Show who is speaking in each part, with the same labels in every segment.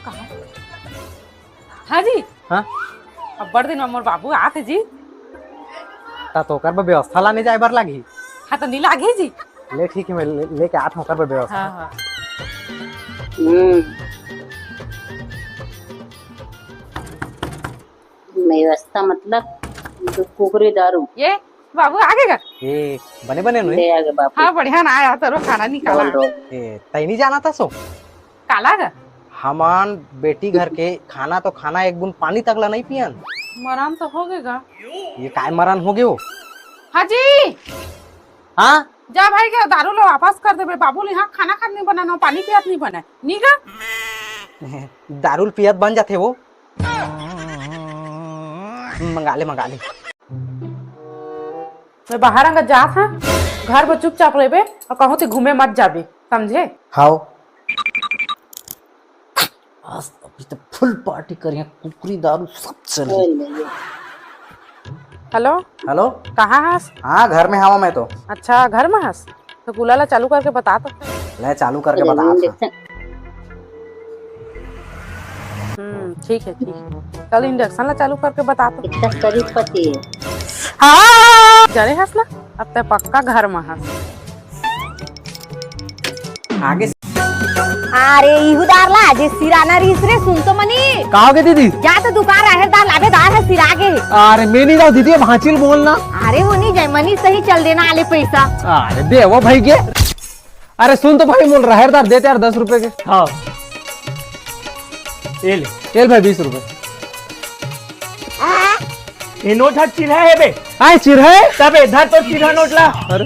Speaker 1: कहाँ? हाँ जी।
Speaker 2: हाँ
Speaker 1: अब बड़ दिन मोर बाबू आते जी।
Speaker 2: तो ओकर बर व्यवस्था लाने जाए बर लागी।
Speaker 1: हाँ तो नीला आगे जी।
Speaker 2: ले ठीक है, मैं लेके आत हूँ ओकर बर व्यवस्था।
Speaker 1: हाँ हाँ।
Speaker 3: व्यवस्था मतलब कुकरी दारू
Speaker 1: ये बाबू आगे का।
Speaker 2: ए बने बने नु
Speaker 3: ले आगे बापू।
Speaker 1: हाँ बढ़िया ना आया तो खाना निकाला।
Speaker 3: रोल रोल
Speaker 2: ए तई नहीं जाना था सो
Speaker 1: काला का
Speaker 2: हमान बेटी घर के खाना तो खाना, एक बूंद पानी तक ला नहीं पियन।
Speaker 1: मरान तो हो गएगा।
Speaker 2: ये काय मरण हो गयो।
Speaker 1: हाँ जी।
Speaker 2: हाँ
Speaker 1: जा भाई क्या दारू लो वापस कर दे बाबू यहाँ खाना खा नहीं बनाना पानी पियात नहीं बना नीगा।
Speaker 2: दारू पियत बन जाते वो। मंगा ले
Speaker 1: मैं बाहर अंगा जा था घर पर चुपचाप रहे और कहूँ तो घूमे मत जाबे समझे।
Speaker 2: हाओ आज अभी तो फुल पार्टी करिए, कुकरी दारू सब चल।
Speaker 1: हेलो
Speaker 2: हेलो
Speaker 1: कहाँ हस?
Speaker 2: हाँ घर में हवा मैं तो।
Speaker 1: अच्छा घर में हस तो कूला चालू करके बता तो।
Speaker 2: ले चालू करके बता।
Speaker 1: ठीक है कल इंडक्शन ला चालू करके बता तो।
Speaker 3: कितना करीबपति है।
Speaker 1: हाँ जरे हस ना अब तो पक्का घर में हस।
Speaker 2: आगे
Speaker 4: अरे इहुदार ला जे सिराना रीस रे सुन तो मनी।
Speaker 2: कहोगे दीदी?
Speaker 4: जा तो दुकान रहेदार लाभेदार है सिरागे।
Speaker 2: अरे मैं नहीं जाऊँ दीदी, भांचिल बोलना।
Speaker 4: अरे वो नहीं जयमनी सही चल देना आले पैसा।
Speaker 2: अरे दे वो भाई के। अरे सुन तो भाई मोल रहेदार देते यार 10 रुपए के। हाँ एल भाई 20 रुपए।
Speaker 5: ये नोट हट चिन्ह है बे।
Speaker 2: आए चिर है
Speaker 5: तब इधर तो चिन्ह नोट ला।
Speaker 2: अरे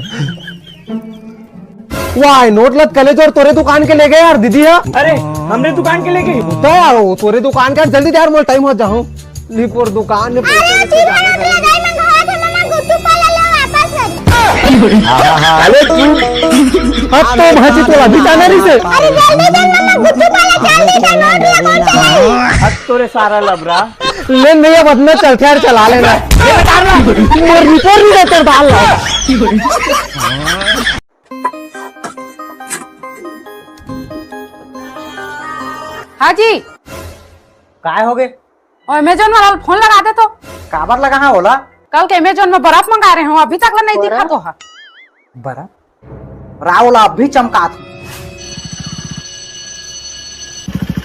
Speaker 2: वाह नोट लत कले जो तोरे दुकान के ले गए यार दीदी। है
Speaker 5: अरे हमने दुकान के ले गई
Speaker 2: तो यार वो तोरे दुकान का जल्दी यार मोल टाइम हो जाऊं लिपोर दुकान में पैसे लेके जाने
Speaker 5: अरे तू
Speaker 2: अब तो भाजी तो अभी जाना नहीं से।
Speaker 5: हट तोरे सारा लबरा
Speaker 2: ले नहीं अब अपना चलते यार चला लेना। रिपोर्ट नहीं देते डाल ला।
Speaker 1: हाँ जी
Speaker 2: काय हो गए?
Speaker 1: और अमेजोन वाला फोन लगा दे तो।
Speaker 2: काबर लगा हाँ बोला?
Speaker 1: कल के अमेजोन में बर्फ मंगा रहे हो अभी तक नहीं दिखा तो है।
Speaker 2: बर्फ रावला अभी चमका था।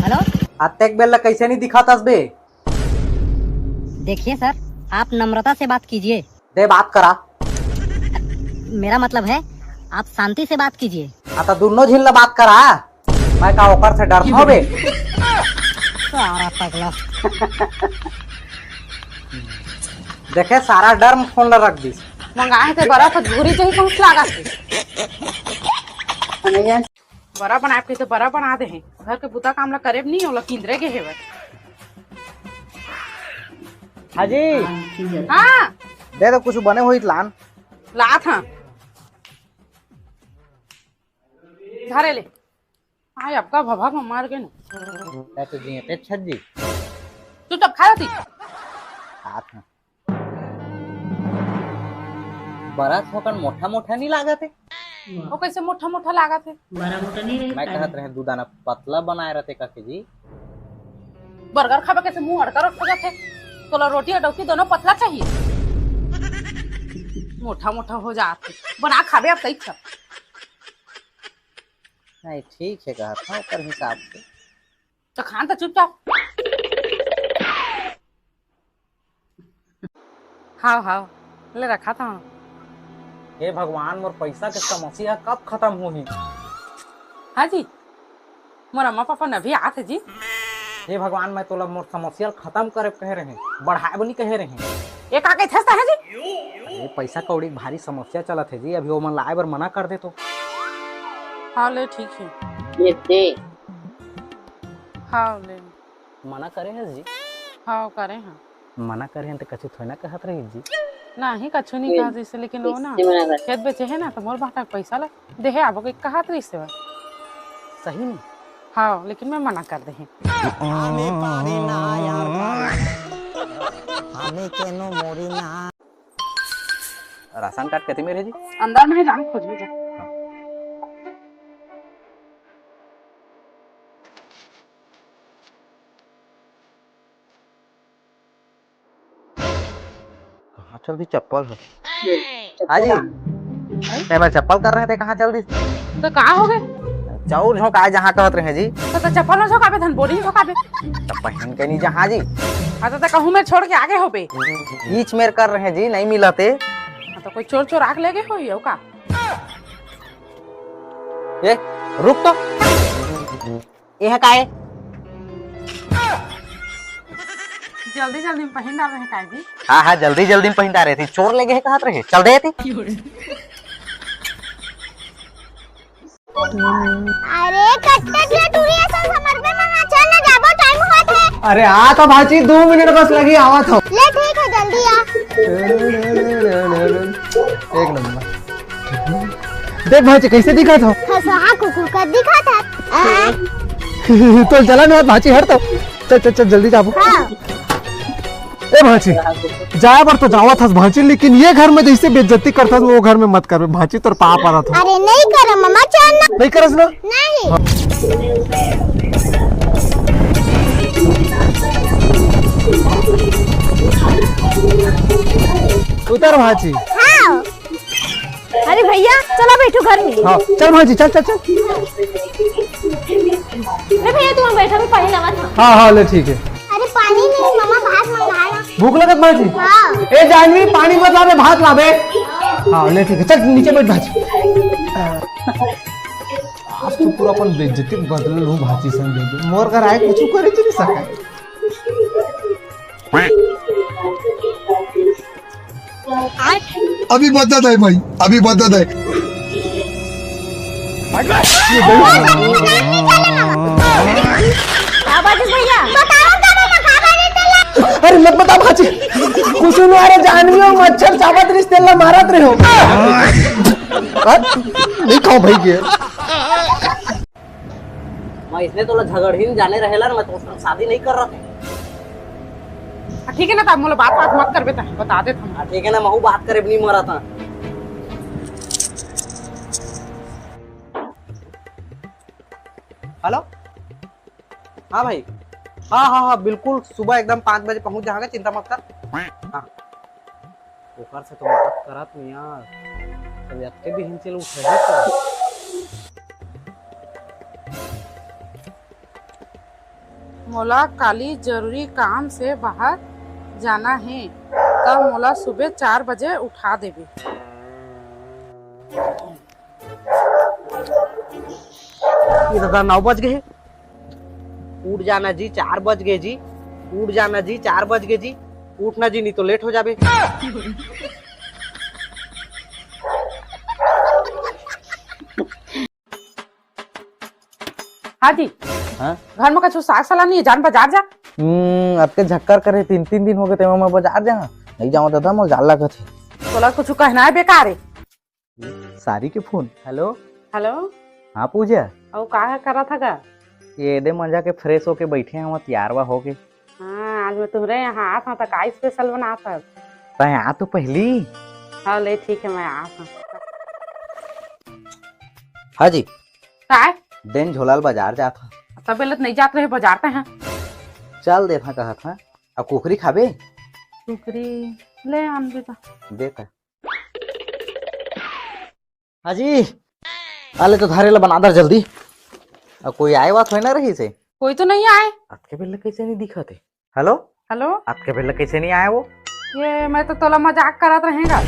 Speaker 4: हेलो
Speaker 2: अत्तेक बेला कैसे नहीं दिखा तस बे?
Speaker 4: देखिए सर आप नम्रता से बात कीजिए।
Speaker 2: दे बात करा।
Speaker 4: मेरा मतलब है आप शांति से बात कीजिए।
Speaker 2: आता दोनों झिल ला बात करा। मैं का ओकर से डरता हो बे?
Speaker 4: सारा पगला
Speaker 2: देखे सारा डर में फोन ला रख दी।
Speaker 1: मंगाए थे बर्फ घूरी चाहिए कौन लगा थे बर्फ बना के तो बर्फ बना दे हैं घर के बुता काम ला करे नहीं होला किंदरे के हेवे।
Speaker 2: हाजी
Speaker 1: हाँ
Speaker 2: दे तो कुछ बने हुई लान
Speaker 1: ला था धारे ले आय आपका भभा में मार गए ना
Speaker 2: तो जी ते छज्जी
Speaker 1: तू तब खाया थी
Speaker 2: हाथ में बड़ा थोकन मोटा मोटा नहीं लागा थे।
Speaker 1: वो कैसे मोटा मोटा लागा थे।
Speaker 3: बड़ा मोटा नहीं
Speaker 2: मैं कहत रहे दूधाना पतला बनाए रहते काके जी।
Speaker 1: बर्गर खावे कैसे मुंह अड़का रख जाते तो रोटी और डोकी दोनों पतला चाहिए मोटा मोटा हो जाते बना खावे आप सही सब।
Speaker 2: नहीं ठीक है कहा था पर हिसाब से
Speaker 1: तो खान तो चुपचाप। हाँ हाँ ले रखा था।
Speaker 2: हे भगवान मोर पैसा के समस्या कब खत्म होही?
Speaker 1: हाँ जी मोर अम्मा पापा नभी आते जी।
Speaker 2: हे भगवान मैं तोला मोर समस्या खत्म करे कह रहे हैं, बढ़ाए बनी कह रहे हैं।
Speaker 1: एक आके थसता है जी।
Speaker 2: अरे पैसा कौड़ी भारी समस्या चलत है जी, अभी वो मन लाए बर मना कर दे तो।
Speaker 1: हाँ ले ठीक है।
Speaker 3: ये दे
Speaker 1: हाँ ले
Speaker 2: मना करे है जी?
Speaker 1: हाँ करे हाँ
Speaker 2: मना करे हैं तो कछु थोड़ा ना कहत रही जी।
Speaker 1: नहीं कछु नहीं कहा जैसे लेकिन वो ना
Speaker 3: कैसे मना कर?
Speaker 1: खेत बेचे है ना तो मोर बाटा पैसा ला दे है आपको कहा तो इससे
Speaker 2: सही नहीं।
Speaker 1: हाँ लेकिन मैं मना कर दे
Speaker 2: राशन कार्ड कहते मेरे जी
Speaker 1: अंदर नहीं जान खोज भी जा।
Speaker 2: अच्छा भी चप्पल है। हाजी मैं चप्पल कर रहे थे, कहाँ चल दी?
Speaker 1: तो कहाँ हो गए?
Speaker 2: चाउर झोंका जहाँ कहत रहे जी।
Speaker 1: तो चप्पल में झोंकाबे धन बोरी झोंकाबे।
Speaker 2: तब पहन के नहीं जहाँ जी।
Speaker 1: हाँ तो कहूँ मैं छोड़ के आगे हो पे।
Speaker 2: बीच में कर रहे जी, नहीं मिलते।
Speaker 1: तो कोई चोर चोर आग लेके हो का?
Speaker 2: ए रुक तो, यह का है?
Speaker 1: जल्दी जल्दी में पहन डाल रहे हैं जी।
Speaker 2: हाँ हाँ जल्दी जल्दी में पहन रहे थे, चोर लेके है कहत रहे, चल रहे थे।
Speaker 4: अरे कटकट ले टूरी ऐसा समर पे मंगा चल ना जाबो टाइम होत है।
Speaker 2: अरे आ तो भाची 2 मिनट बस लगी, आवा था।
Speaker 4: ले ठीक है जल्दी आ।
Speaker 2: एक नंबर। देख भाची कैसे दिखा था।
Speaker 4: हंसा कुकुर का दिखा था।
Speaker 2: तो चला ना भाची, हट तो। चल चल चल जल्दी जाबो।
Speaker 4: हाँ।
Speaker 2: ए भाची जाया पर तो जावा था भाची, लेकिन ये घर में जैसे बेइज्जती करता वो घर में मत कर भाची, तोर पाप आ रहा था।
Speaker 4: अरे नहीं कर मम्मा चल ना।
Speaker 2: नहीं करस ना?
Speaker 4: नहीं।
Speaker 2: उतर भाची।
Speaker 4: हाँ। अरे भैया चलो बैठो घर में।
Speaker 2: हाँ चल भाजी, चल चल चल।
Speaker 4: अरे भैया तुम बैठा भी पानी लगा था।
Speaker 2: हाँ हाँ ले ठीक है।
Speaker 4: अरे पानी नहीं मम्मा भात मंगाया।
Speaker 2: भूख लगत भाजी?
Speaker 4: हाँ।
Speaker 2: ए जानवी पानी मत लावे, भात लावे। हाँ ले ठीक है, चल नीचे बैठ भाजी। आज तो पूरा अपन बेइज्जती बदल लूं भाजी संग दे मोर घर आए कुछ करे नहीं सका।
Speaker 6: अभी बदत है भाई, अभी बदत है।
Speaker 4: भैया बताओ
Speaker 2: अरे मत बता भाजी, कुछ नहीं। अरे जानवी हो मच्छर चावत रिश्ते ला मारत रहे हो। नहीं खाओ भाई के।
Speaker 3: मैं इसने तो झगड़हीन जाने रहेला ना, मैं तो उससे शादी नहीं कर रहा था।
Speaker 1: ठीक है ना, तब मोला बात बात मत करबे, बता दे हम।
Speaker 3: ठीक है ना, महू बात करे नहीं मरा था। हेलो हाँ भाई, हाँ हाँ हाँ बिल्कुल, सुबह एकदम 5 बजे पहुंच जाएगा, चिंता मत कर। हाँ ओकर से तो बात करा तू यार, तब आपके भी हिंचल उठे तो।
Speaker 1: मोला काली जरूरी काम से बाहर जाना है, तब मोला सुबह 4 बजे उठा देबे।
Speaker 3: ये दादा 9 बज गए, उठ जाना जी, 4 बज गए जी, उठ जाना जी, 4 बज गए जी, उठना जी, नहीं तो लेट हो जाबे।
Speaker 1: हाँ जी।
Speaker 2: हाँ?
Speaker 1: घर में कछु साग सला नहीं है, जान बाजार जा।
Speaker 2: अब के झक्कर करे 3-3 दिन हो गए थे, मैं बाजार जा नहीं जाऊँ दादा, मोर जाला का थे।
Speaker 1: तोला कुछ कहना है बेकार है।
Speaker 2: सारी के फोन। हेलो
Speaker 1: हेलो
Speaker 2: हाँ पूजा,
Speaker 1: और का करा था गा?
Speaker 2: ये दे मंजा के फ्रेश होके बैठे हैं, हम तैयारवा होके।
Speaker 1: हाँ आज मैं तुम्हारे यहाँ आता था, का स्पेशल बना था?
Speaker 2: तय आ तो पहली।
Speaker 1: हाँ ले ठीक है, मैं आता।
Speaker 2: हाँ जी
Speaker 1: काय
Speaker 2: दिन झोलाल बाजार जाता।
Speaker 1: तब बेलत नहीं जाते रहे बाजार हैं।
Speaker 2: चल देखा कहा था, अब कुकरी खाबे?
Speaker 1: टुकरी ले आन बेटा।
Speaker 2: देता हाजी आले तो धारे ला बना दर जल्दी। अब कोई आए बात हो ना रही से?
Speaker 1: कोई तो नहीं आए।
Speaker 2: आपके बेला कैसे नहीं दिखा थे? हेलो
Speaker 1: हेलो
Speaker 2: आपके बेला कैसे नहीं आया वो?
Speaker 1: ये मैं तो तोला मजाक करत रहेगा।